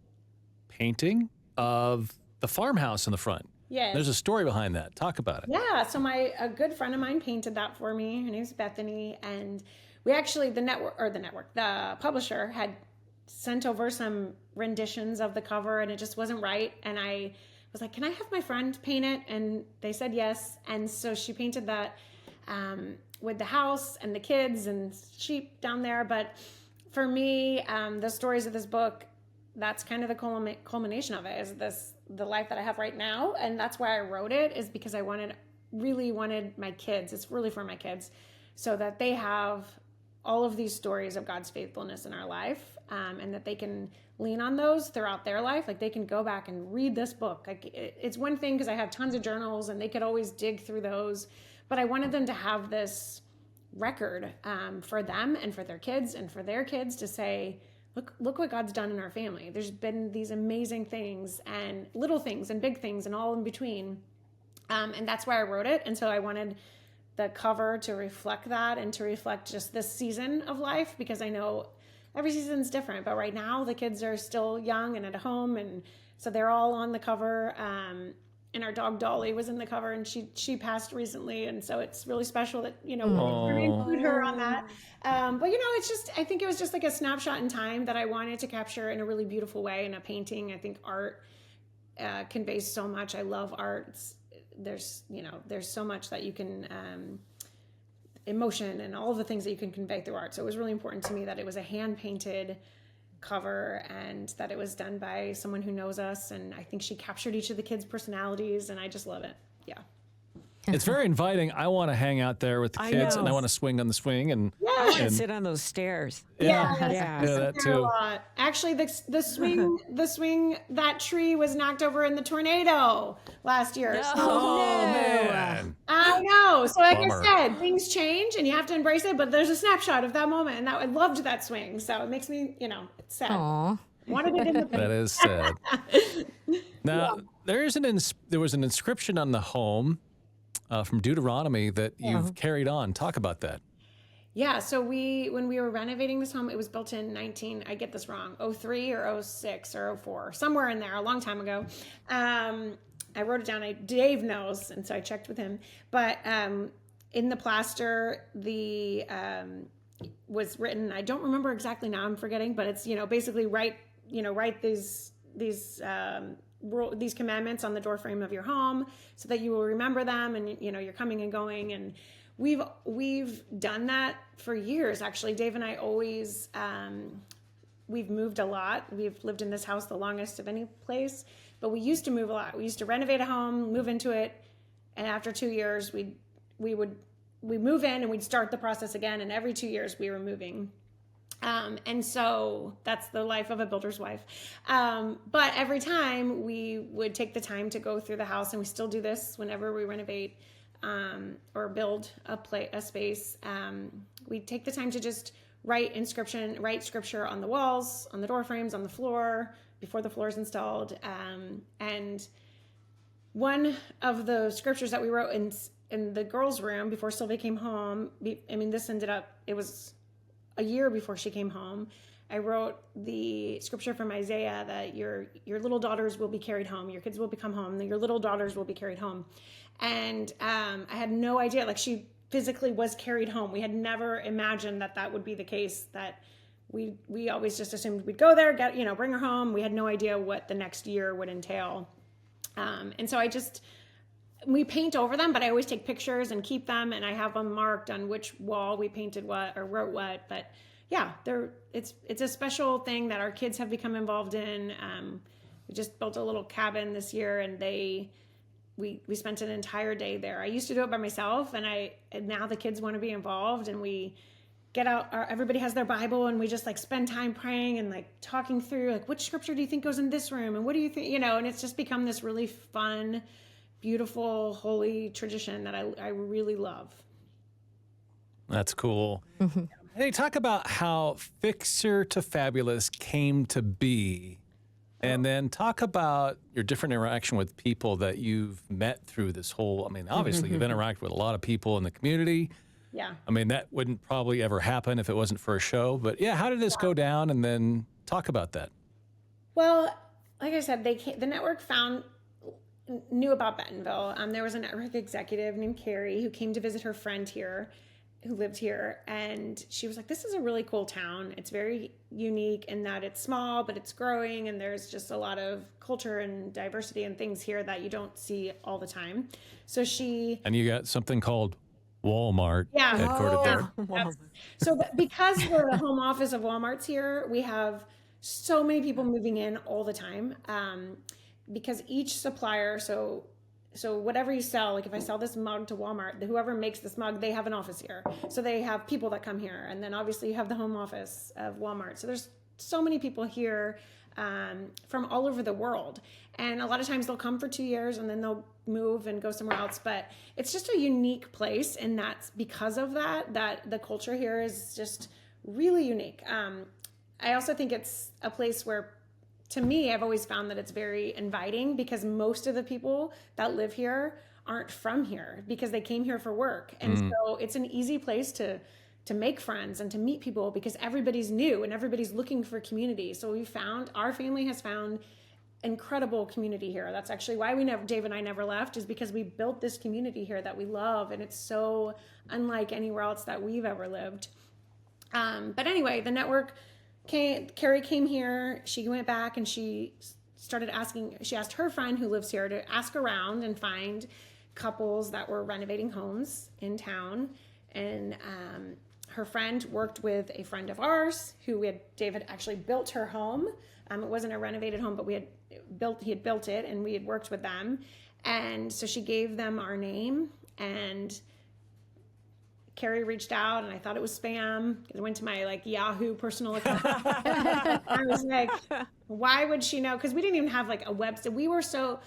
painting of the farmhouse in the front. Yes. There's a story behind that. Talk about it. Yeah. So a good friend of mine painted that for me. Her name's Bethany. And we actually, the publisher had sent over some renditions of the cover and it just wasn't right. And I was like, can I have my friend paint it? And they said yes. And so she painted that with the house and the kids and sheep down there. But for me, the stories of this book, that's kind of the culmination of it, is the life that I have right now. And that's why I wrote it, is because I really wanted my kids, it's really for my kids, so that they have all of these stories of God's faithfulness in our life, and that they can lean on those throughout their life. Like they can go back and read this book. Like it's one thing because I have tons of journals and they could always dig through those, but I wanted them to have this record for them and for their kids and for their kids to say, look what God's done in our family. There's been these amazing things and little things and big things and all in between. And that's why I wrote it. And so I wanted the cover to reflect that and to reflect just this season of life, because I know every season's different, but right now the kids are still young and at home. And so they're all on the cover. And our dog Dolly was in the cover, and she passed recently. And so it's really special that, we include her on that. But I think it was just like a snapshot in time that I wanted to capture in a really beautiful way in a painting. I think art conveys so much. I love art. There's so much that you can, emotion and all of the things that you can convey through art. So it was really important to me that it was a hand painted cover and that it was done by someone who knows us. And I think she captured each of the kids' personalities, and I just love it. Yeah. It's very inviting. I want to hang out there with the kids, and I want to swing on the swing, and I want to sit on those stairs. Yeah, that too. A lot. Actually, the swing, that tree was knocked over in the tornado last year. No. Oh man! I know. So like Bummer. I said, things change, and you have to embrace it. But there's a snapshot of that moment, and I loved that swing. So it makes me, it's sad. Aw. Wanted it in the That is sad. Now there was an inscription on the home from Deuteronomy that you've carried on. Talk about that. Yeah, so when we were renovating this home, it was built in I get this wrong, 03 or 06 or 04, somewhere in there, a long time ago. I wrote it down. Dave knows, and so I checked with him. But in the plaster, was written, I don't remember exactly now, I'm forgetting, but it's, basically write these commandments on the doorframe of your home so that you will remember them, and you're coming and going. And we've done that for years. Actually, Dave and I always we've moved a lot. We've lived in this house the longest of any place, but we used to move a lot. We used to renovate a home, move into it, and after 2 years we'd move in and we'd start the process again, and every 2 years we were moving. And so that's the life of a builder's wife. But every time we would take the time to go through the house, and we still do this whenever we renovate or build a space. We take the time to just write scripture on the walls, on the door frames, on the floor, before the floor is installed. And one of the scriptures that we wrote in the girls' room before Sylvia came home, it was a year before she came home, I wrote the scripture from Isaiah that your little daughters will be carried home. Your kids will become home. Your little daughters will be carried home. And I had no idea. Like physically was carried home. We had never imagined that that would be the case, that we always just assumed we'd go there, get, bring her home. We had no idea what the next year would entail. And so we paint over them, but I always take pictures and keep them, and I have them marked on which wall we painted what or wrote what. But yeah, it's a special thing that our kids have become involved in. We just built a little cabin this year, and we spent an entire day there. I used to do it by myself, and now the kids want to be involved, and we get out, everybody has their Bible, and we just like spend time praying and like talking through like, which scripture do you think goes in this room? And what do you think, and it's just become this really fun, beautiful, holy tradition that I really love. That's cool. Mm-hmm. Hey, talk about how Fixer to Fabulous came to be, and then talk about your different interaction with people that you've met through this whole, obviously you've interacted with a lot of people in the community. Yeah. That wouldn't probably ever happen if it wasn't for a show. But yeah, how did this go down? And then talk about that. Well, like I said, the network knew about Bentonville. There was a network executive named Carrie who came to visit her friend here, who lived here. And she was like, this is a really cool town. It's very unique in that it's small, but it's growing. And there's just a lot of culture and diversity and things here that you don't see all the time. So and you got something called Walmart headquartered there. So because we're the home office of Walmart's here, we have so many people moving in all the time, because each supplier, so whatever you sell, like if I sell this mug to Walmart, whoever makes this mug, they have an office here. So they have people that come here. And then obviously you have the home office of Walmart. So there's so many people here from all over the world. And a lot of times they'll come for 2 years and then they'll move and go somewhere else. But it's just a unique place. And that's because of that the culture here is just really unique. I also think it's a place where, to me, I've always found that it's very inviting, because most of the people that live here aren't from here because they came here for work. And so it's an easy place to make friends and to meet people, because everybody's new and everybody's looking for community. So our family has found incredible community here. That's actually why Dave and I never left, is because we built this community here that we love. And it's so unlike anywhere else that we've ever lived. But anyway, the network Carrie came here, she went back and she asked her friend who lives here to ask around and find couples that were renovating homes in town. And her friend worked with a friend of ours Dave had actually built her home. It wasn't a renovated home, but he had built it, and we had worked with them. And so she gave them our name, and Carrie reached out, and I thought it was spam. It went to my Yahoo personal account. I was like, why would she know? Because we didn't even have a website. We were so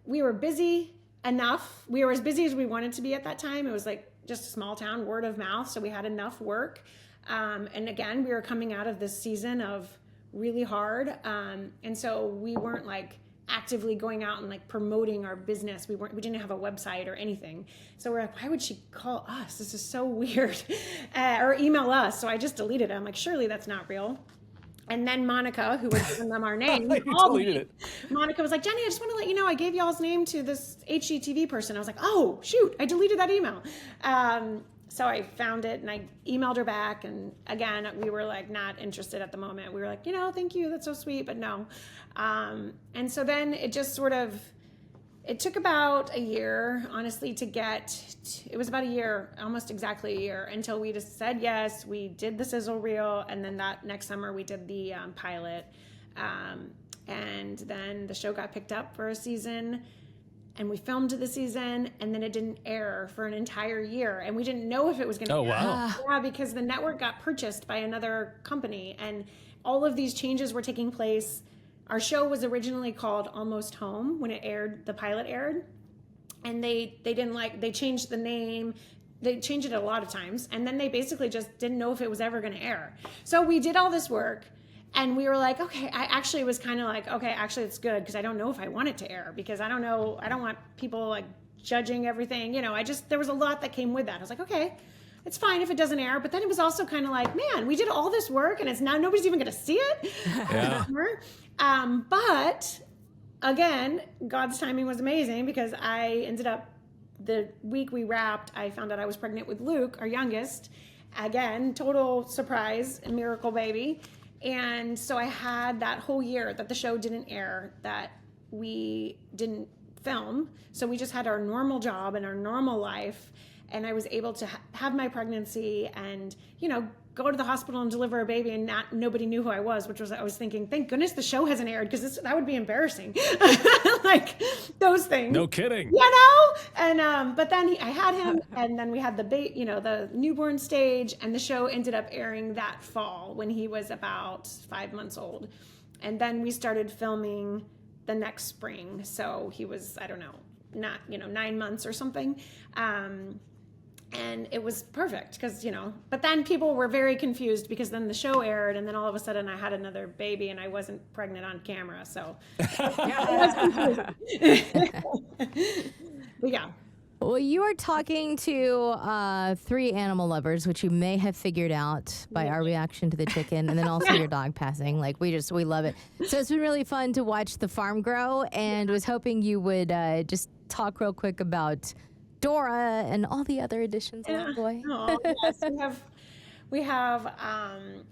we were busy enough. We were as busy as we wanted to be at that time. It was just a small town, word of mouth. So we had enough work. And again, we were coming out of this season of really hard. And so we weren't actively going out and promoting our business. We didn't have a website or anything. So we're like, why would she call us? This is so weird. Or email us. So I just deleted it. I'm like, surely that's not real. And then Monica, who was giving them our name, deleted it. Monica was like, Jenny, I just want to let you know I gave y'all's name to this HGTV person. I was like, oh, shoot, I deleted that email. So I found it and I emailed her back. And again, we were not interested at the moment. We were like, thank you. That's so sweet, but no. And so then it just it took about a year, honestly, it was about a year, almost exactly a year, until we just said yes. We did the sizzle reel. And then that next summer we did the pilot. And then the show got picked up for a season. And we filmed the season, and then it didn't air for an entire year. And we didn't know if it was going to air. Wow. Yeah, because the network got purchased by another company, and all of these changes were taking place. Our show was originally called Almost Home when it aired, the pilot aired. And they changed the name. They changed it a lot of times. And then they basically just didn't know if it was ever going to air. So we did all this work. And we were like, okay, I actually was kind of like, okay, actually it's good, because I don't know if I want it to air, because I don't know, I don't want people judging everything. There was a lot that came with that. I was like, okay, it's fine if it doesn't air. But then it was also kind of like, man, we did all this work and it's now nobody's even going to see it. Yeah. But again, God's timing was amazing, because I ended up the week we wrapped, I found out I was pregnant with Luke, our youngest. Again, total surprise, a miracle baby. And so I had that whole year that the show didn't air, that we didn't film. So we just had our normal job and our normal life. And I was able to have my pregnancy and, go to the hospital and deliver a baby, and nobody knew who I was, I was thinking, thank goodness the show hasn't aired, because that would be embarrassing. Like those things. No kidding. And but then I had him, and then we had the newborn stage, and the show ended up airing that fall when he was about 5 months old. And then we started filming the next spring. So he was, I don't know, 9 months or something. And it was perfect because, but then people were very confused because then the show aired, and then all of a sudden I had another baby and I wasn't pregnant on camera. So but yeah. Well, you are talking to 3 animal lovers, which you may have figured out by our reaction to the chicken, and then also your dog passing. Like, we love it. So it's been really fun to watch the farm grow, and was hoping you would just talk real quick about Dora and all the other additions along the way. Oh, yes. we have an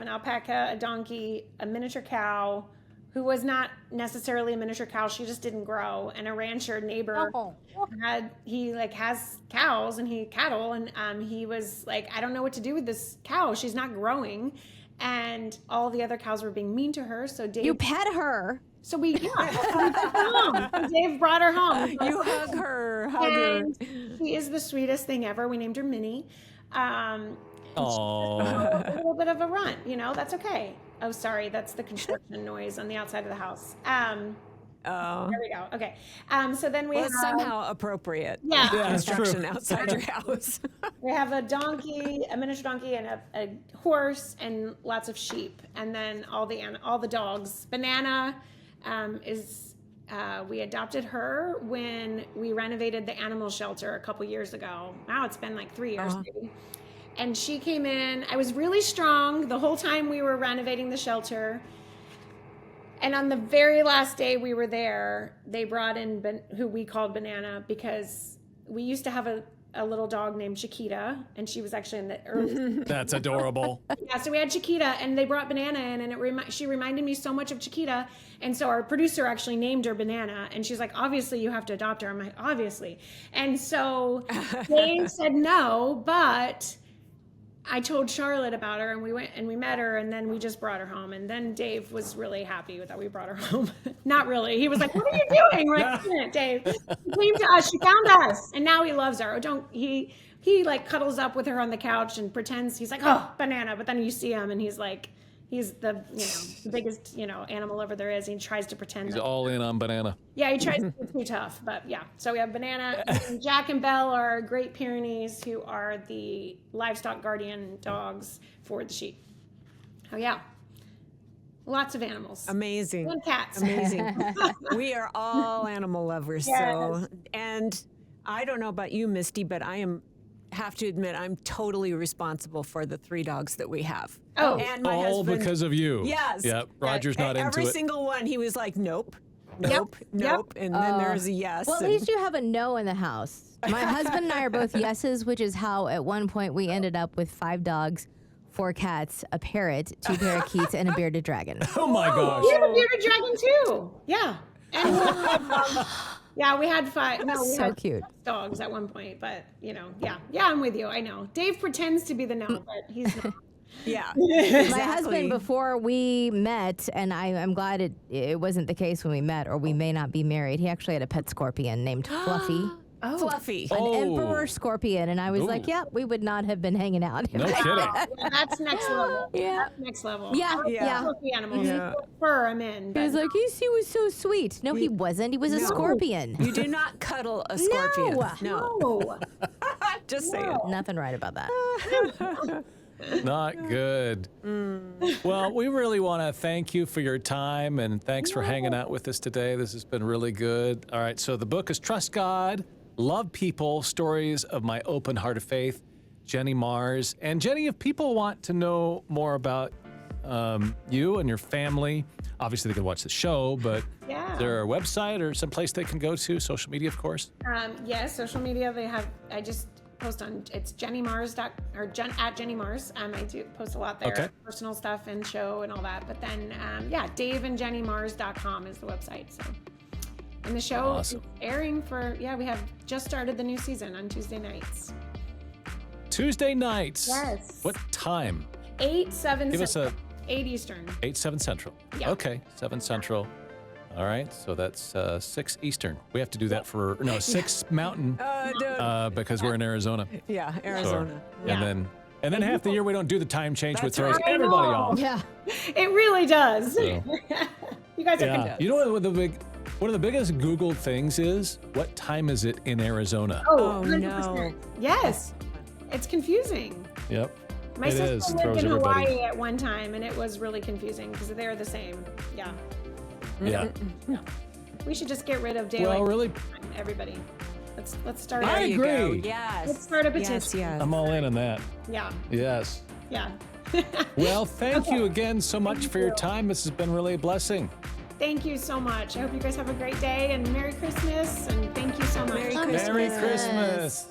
alpaca, a donkey, a miniature cow, who was not necessarily a miniature cow. She just didn't grow. And a rancher neighbor has cows and cattle. And he was like, I don't know what to do with this cow. She's not growing. And all the other cows were being mean to her. So Dave. You pet her. So we took her home. So Dave brought her home. You hug her. She is the sweetest thing ever. We named her Minnie. Oh. A little bit of a runt, that's okay. Oh, sorry, that's the construction noise on the outside of the house. There we go. Okay. So then we have somehow appropriate. Yeah. Construction outside your house. We have a donkey, a miniature donkey, and a horse, and lots of sheep, and then all the dogs. Banana we adopted her when we renovated the animal shelter a couple years ago. Wow, it's been like 3 years maybe. And she came in. I was really strong the whole time we were renovating the shelter. And on the very last day we were there, they brought in who we called Banana, because we used to have a little dog named Chiquita, and she was actually in the early. That's adorable. Yeah, so we had Chiquita, and they brought Banana in, and she reminded me so much of Chiquita, and so our producer actually named her Banana, and she's like, obviously you have to adopt her. I'm like, obviously. And so they said no, but I told Charlotte about her, and we went and we met her, and then we just brought her home. And then Dave was really happy that we brought her home. Not really. He was like, what are you doing? We're like, Dave, she came to us. She found us. And now he loves her. He like cuddles up with her on the couch and pretends he's like, oh, Banana. But then you see him and he's like, he's the biggest animal lover there is. He tries to pretend He's all in on Banana. Yeah, he tries to be too tough, but yeah. So we have Banana, and Jack and Belle are Great Pyrenees, who are the livestock guardian dogs for the sheep. Oh yeah, lots of animals. Amazing. And cats. Amazing. We are all animal lovers. Yes. So, and I don't know about you, Misty, but have to admit, I'm totally responsible for the 3 dogs that we have. Oh. And my All husband, because of you. Yes. Yep. Roger's not into Every it. single one, he was like, nope, Yep. and then there's a yes. Well, at least you have a no in the house. My husband and I are both yeses, which is how at one point we ended up with 5 dogs, 4 cats, a parrot, 2 parakeets, and a bearded dragon. Oh my gosh. You have a bearded dragon too. Yeah. And yeah, we had 5. No, we So had cute. 6 dogs at one point, but yeah, I'm with you. I know. Dave pretends to be the no, but he's not. Yeah. My husband, before we met, and I'm glad it wasn't the case when we met, or we may not be married, he actually had a pet scorpion named Fluffy. Fluffy. An emperor scorpion. And I was like, yeah, we would not have been hanging out. No kidding. Yeah, that's next level. Yeah. That's next level. Yeah, I yeah. love the animals. Yeah. Fur, I'm in. He But was like, he was so sweet. No, he wasn't. He was a scorpion. You do not cuddle a scorpion. No. no. Just saying. Nothing right about that. Not good. Well, we really want to thank you for your time, and thanks for hanging out with us today. This has been really good. All right, so the book is Trust God, Love People, Stories of My Open Heart of Faith, Jenny Mars. And Jenny, if people want to know more about you and your family, obviously they can watch the show, but Is there a website or some place they can go to? Social media, of course. Yes, social media. I just post on, it's at Jenny Mars. I do post a lot there, Okay. personal stuff and show and all that. But then, daveandjennymars.com is the website. So, and the show Awesome. is airing we have just started the new season on Tuesday nights. Tuesday nights. Yes. What time? 8, 7, Give us 8 Eastern. 8, 7 Central. Yeah. Okay, 7 Central. All right, so that's 6 Eastern. We have to do that 6 Mountain because we're in Arizona. Yeah, Arizona. And then half the year we don't do the time change, which That's throws right. everybody off. Yeah. It really does. So, You guys are yeah. good. You know what one of the biggest Googled things is? What time is it in Arizona? Oh, 100%. no. Yes. It's confusing. Yep. My It sister is. lived Throws in everybody. Hawaii at one time, and it was really confusing because they're the same. Yeah. Yeah. We should just get rid of daylight Well, really, time, everybody. Let's start. I There you go. agree. Yes. Let's start a petition. Yes, yes. I'm all in on that. Yeah. Yes. Yeah. Well, thank you again so much Thank for your you. time. This has been really a blessing. Thank you so much. I hope you guys have a great day and Merry Christmas, and thank you so much. Merry Merry Christmas. Christmas.